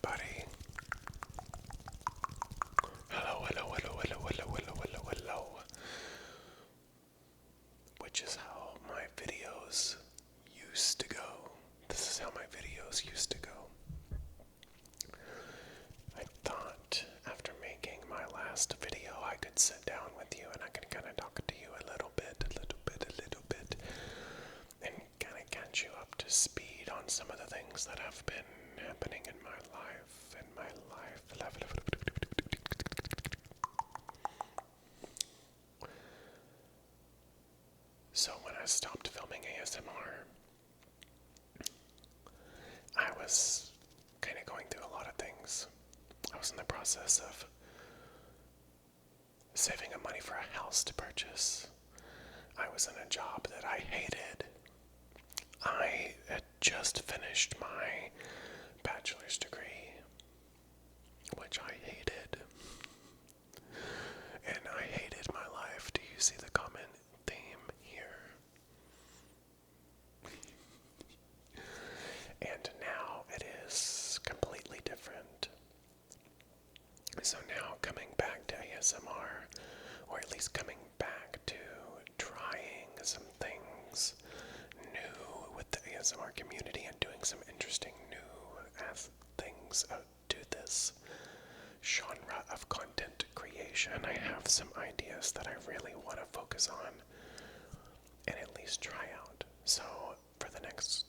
everybody. Hello, hello, hello, hello, hello, hello, hello, hello. Which is how my videos used to go. This is how my videos used to go. I thought after making my last video, I could sit down with you and I could kind of talk to you a little bit, and kind of catch you up to speed on some of the things that have been happening in my life. So when I stopped filming ASMR, I was kind of going through a lot of things. I was in the process of saving up money for a house to purchase. I was in a job that I hated. I had just finished my bachelor's degree, which I hated. And I hated my life. Do you see the common theme here? And now it is completely different. So now coming back to ASMR, or at least coming back to trying some things new with the ASMR community and doing some interesting new things to this genre of content creation, I have some ideas that I really want to focus on and at least try out. So for the next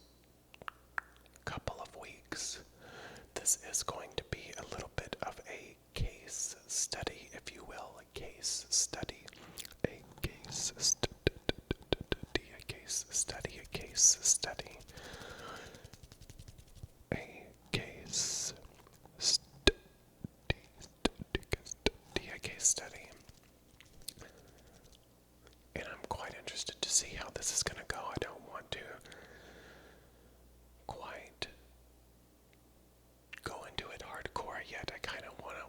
couple of weeks, this is going to be a little bit of a case study, if you will, a case study, a case study, a case study, a case study, a case study, a case study. And I'm quite interested to see how this is going to go. I don't want to quite go into it hardcore yet. I kind of want to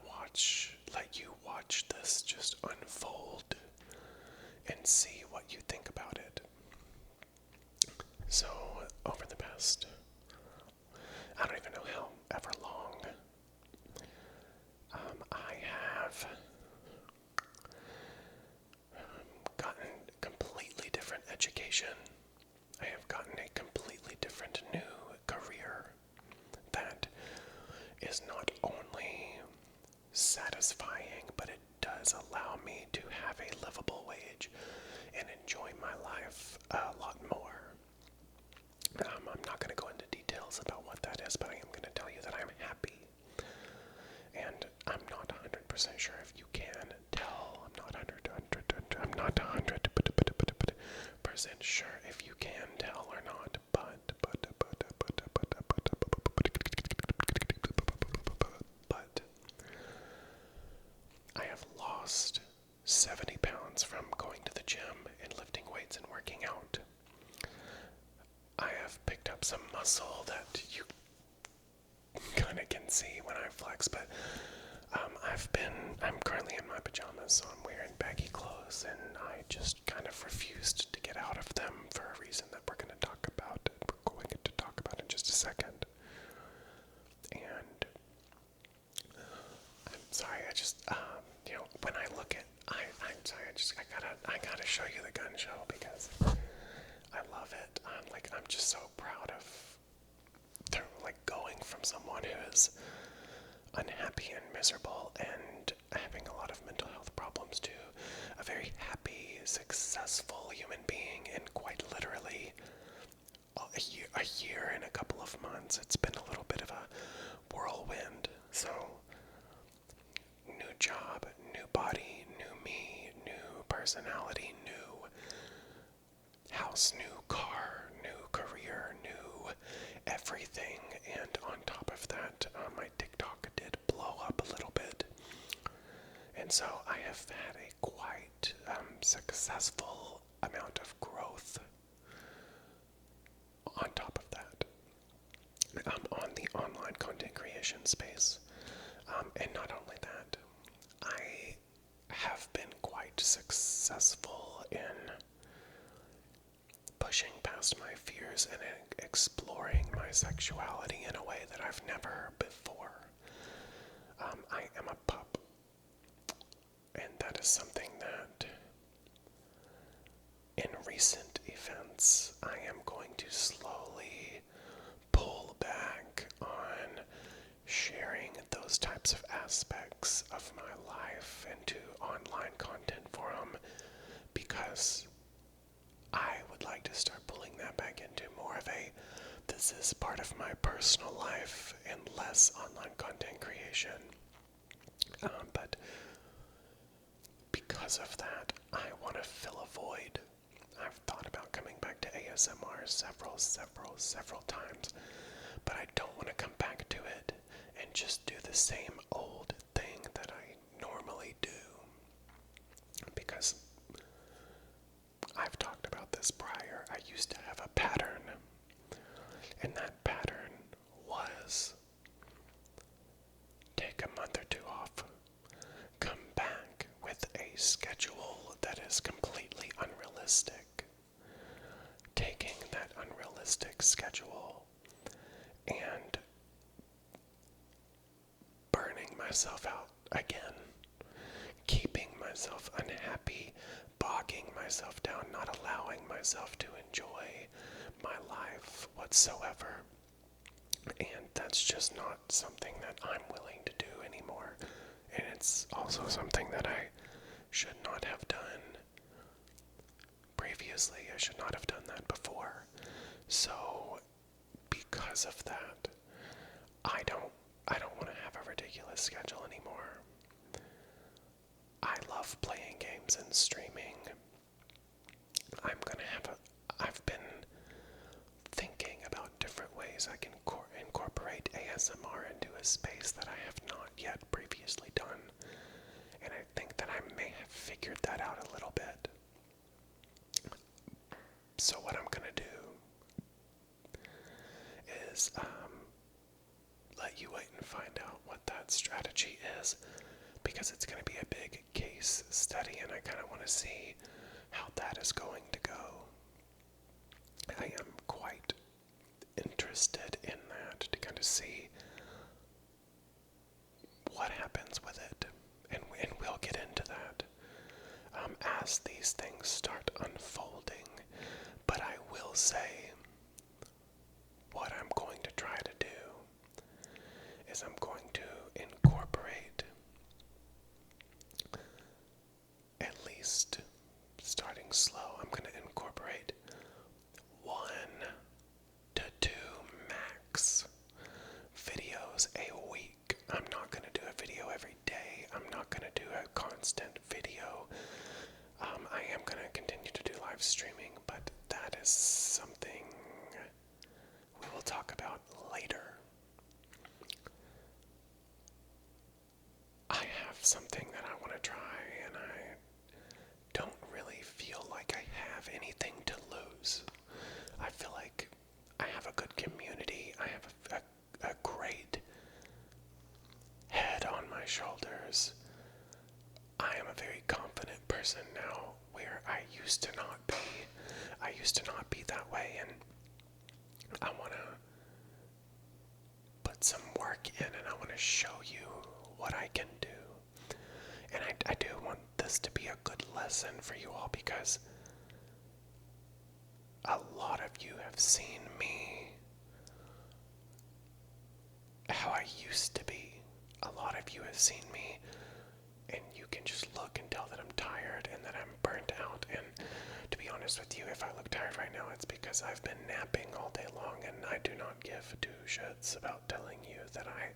let you watch this just unfold and see what you think about it. So, over the past, I don't even know how ever long, I have gotten completely different education. I have gotten a completely different new career that is not only satisfying, but it does allow me to have a livable wage and enjoy my life a lot more. I'm not going to go into details about what that is, but I am going to tell you that I'm happy. And I'm not 100% sure if you can tell. I'm not 100% sure if you can tell or not, but I have lost 70 pounds from going to the gym and lifting weights and working out. I have picked up some muscle that you kind of can see when I flex, but I'm currently in my pajamas, so I'm wearing baggy clothes, and I just kind of refused to get out of them for a reason that we're going to talk about in just a second. And I'm sorry, I just, when I look at, I'm sorry, I gotta show you the gun show because I love it. I'm just so proud of, going from someone who is unhappy and miserable and having a lot of mental health problems to a very happy, successful human being in quite literally a year and a couple of months. It's been a little bit of a whirlwind. So, new job, new body, new me, new personality, new house, new car, new career, new everything. And on top of that, my TikTok did blow up a little bit. And so I have had a quite successful amount of growth on top of that. On the online content creation space. And not only that, I have been quite successful in pushing past my fears and exploring my sexuality in a way that I've never before. is something that in recent events I am going to slowly pull back on sharing those types of aspects of my life into online content form, because I would like to start pulling that back into more of a this is part of my personal life and less online content creation. But because of that, I want to fill a void. I've thought about coming back to ASMR several times, but I don't want to come back to it and just do the same old thing that I normally do. Because I've talked about this prior, I used to have a pattern, and that pattern was take a month or two off, come back with a schedule that is completely unrealistic, taking that unrealistic schedule and burning myself out again, keeping myself unhappy, bogging myself down, not allowing myself to enjoy my life whatsoever. And that's just not something that I'm willing to do anymore. And it's also something that I should not have done previously. I should not have done that before. So because of that, I don't want to have a ridiculous schedule anymore. I love playing games and streaming. I've been thinking about different ways I can incorporate ASMR into a space that I have not yet previously done. And I think that I may have figured that out a little bit. So what I'm going to do is let you wait and find out what that strategy is, because it's going to be a big case study and I kind of want to see how that is going to go. I am quite interested in that to kind of see what happens with it, and we'll get into that as these things start unfolding. But I will say, what I'm going to try to do is I'm going to incorporate, at least starting slow, I'm going to incorporate 1 to 2 max videos a week. I'm not going to do a video every day. I'm not going to do a constant video. I am going to continue to do live streaming, but that is something we will talk about later. I have something that I want to try, and I don't really feel like I have anything to lose. I feel like I have a good community. I have a great head on my shoulders. I am a very confident person now, where I used to not be. I used to not be that way, and I want to put some work in, and I want to show you what I can do. And I do want this to be a good lesson for you all, because a lot of you have seen me how I used to be. A lot of you have seen me, and you can just look and tell that I'm tired and that I'm burnt out. And to be honest with you, if I look tired right now, it's because I've been napping all day long, and I do not give 2 shits about telling you that I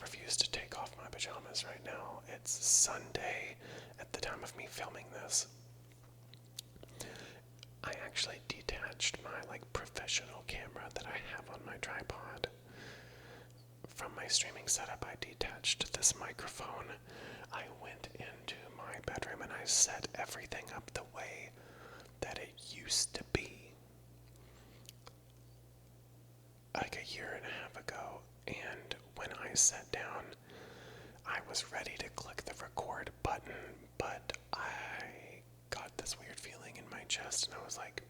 refuse to take off my pajamas right now. It's Sunday at the time of me filming this. I actually detached my professional camera that I have on my tripod. From my streaming setup, I detached this microphone. I went into my bedroom and I set everything up the way that it used to be, like a year and a half ago. And when I sat down, I was ready to click the record button, but I got this weird feeling in my chest, and I was like,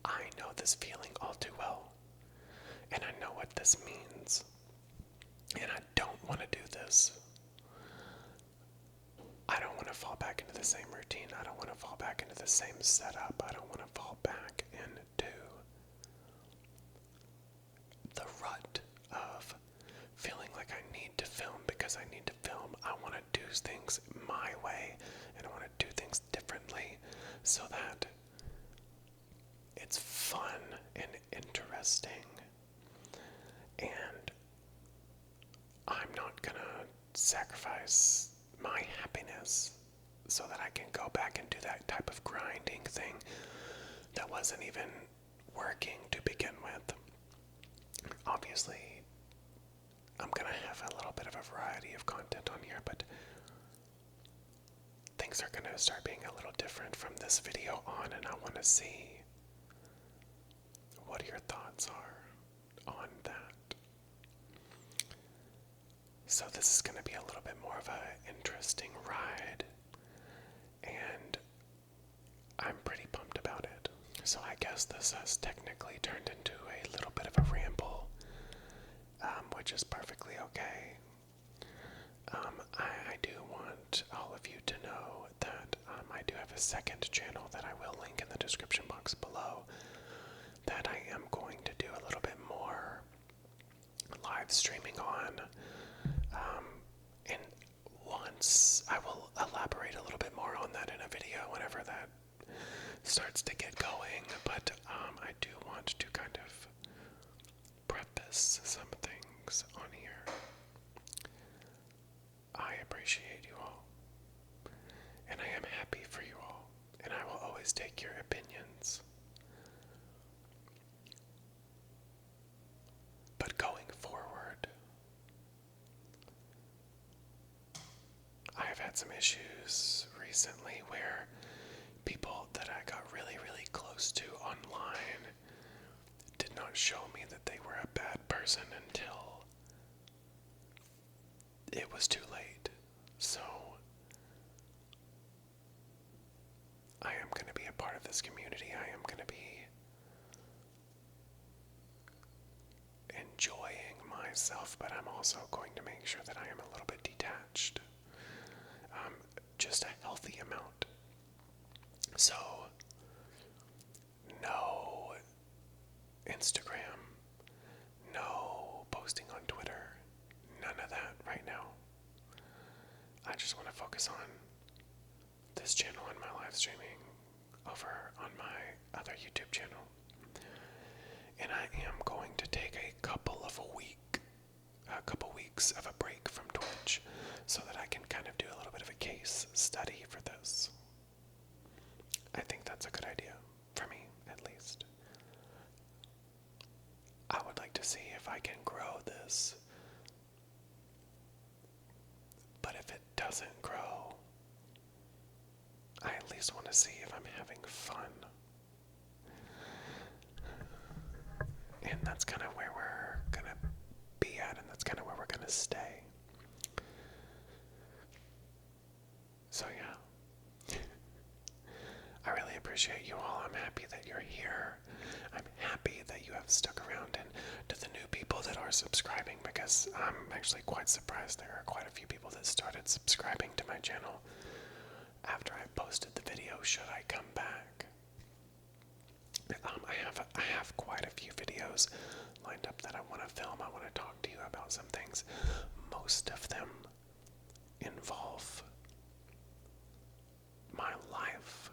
I know this feeling all too well, and I know what this means, and I don't want to do this. I don't want to fall back into the same routine. I don't want to fall back into the same setup. I don't want to fall back into the rut of feeling like I need to film because I need to film. I want to do things my way, and I want to do things differently so that it's fun and interesting. And I'm not gonna sacrifice my happiness so that I can go back and do that type of grinding thing that wasn't even working to begin with. Obviously, I'm gonna have a little bit of a variety of content on here, but things are gonna start being a little different from this video on, and I want to see what your thoughts are on that. So this is going to be a little bit more of an interesting ride, and I'm pretty pumped about it. So I guess this has technically turned into a little bit of a ramble, which is perfectly okay. I do want all of you to know that I do have a second channel that I will link in the description box below that I am going to do a little bit more live streaming on. And once I will elaborate a little bit more on that in a video whenever that starts to get going, but I do want to kind of preface some things on here. I appreciate you all, and I am happy for you all, and I will always take your opinions. But going forward, I've had some issues recently where people that I got really, really close to online did not show me that they were a bad person until it was too late. So I am going to be a part of this community. I am going to be enjoying myself, but I'm also going to make sure that I am a little bit detached. Just a healthy amount. So, no Instagram, no posting on Twitter, none of that right now. I just want to focus on this channel and my live streaming over on my other YouTube channel. And I am going to take a couple weeks of a break from Twitch so that I can kind of do a little bit of a case study for this. I think that's a good idea, for me at least. I would like to see if I can grow this, but if it doesn't grow, I at least want to see if I'm having fun. And that's kind of where we're gonna be at, and that's kind of where we're gonna stay. So yeah, I really appreciate you all. I'm happy that you're here. I'm happy that you have stuck around, and to the new people that are subscribing, because I'm actually quite surprised there are quite a few people that started subscribing to my channel after I posted the video, Should I Come Back? I have quite a few videos lined up that I want to film. I want to talk to you about some things. Most of them involve my life,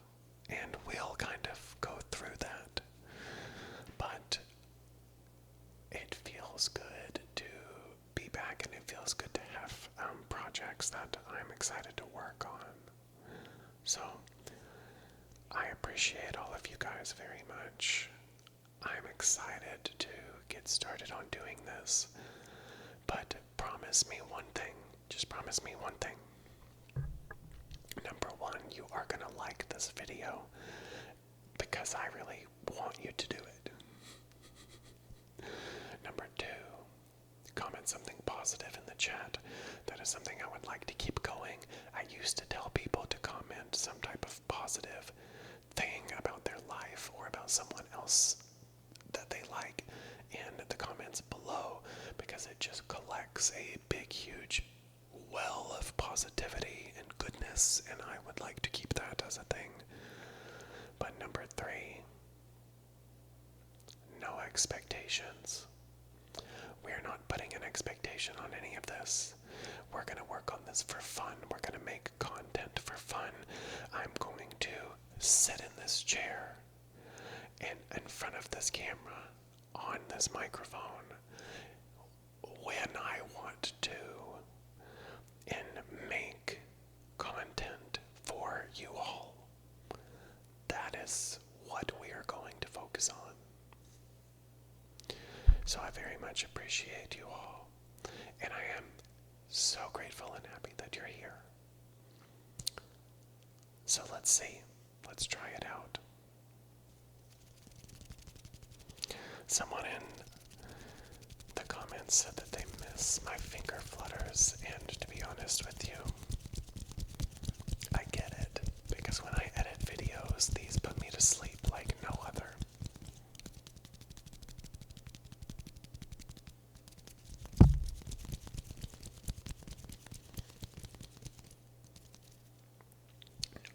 and we'll kind of go through that. But it feels good to be back, and it feels good to have projects that I'm excited to work on. So I appreciate all of you guys very much. I'm excited to get started on doing this. But promise me one thing. Just promise me one thing. Number one, you are going to like this video because I really want you to do it. Number two, comment something positive in the chat. That is something I would like to keep going. I used to tell people to comment some type of positive thing about their life or about someone else that they like in the comments below, because it just collects a big, huge well of positivity and goodness miss, and I would like to keep that as a thing. But number 3, no expectations. We're not putting an expectation on any of this. We're going to work on this for fun. We're going to make content for fun. I'm going to sit in this chair and in front of this camera on this microphone when I want to and make content for you all. That is what we are going to focus on. So I very much appreciate you all, and I am so grateful and happy that you're here. So let's see. Let's try it out. Someone in the comments said that they miss my finger flutters, and to be honest with you, I get it, because when I edit videos, these put me to sleep like no other.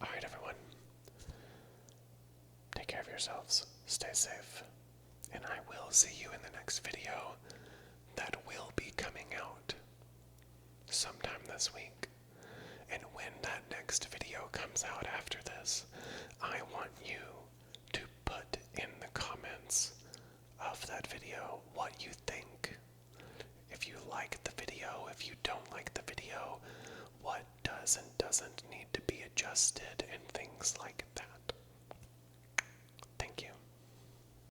Alright, everyone. Take care of yourselves. Stay safe. And I will see you in the next video that will be coming out sometime this week. And when that next video comes out after this, I want you to put in the comments of that video what you think. If you like the video, if you don't like the video, what does and doesn't need to be adjusted, and things like that.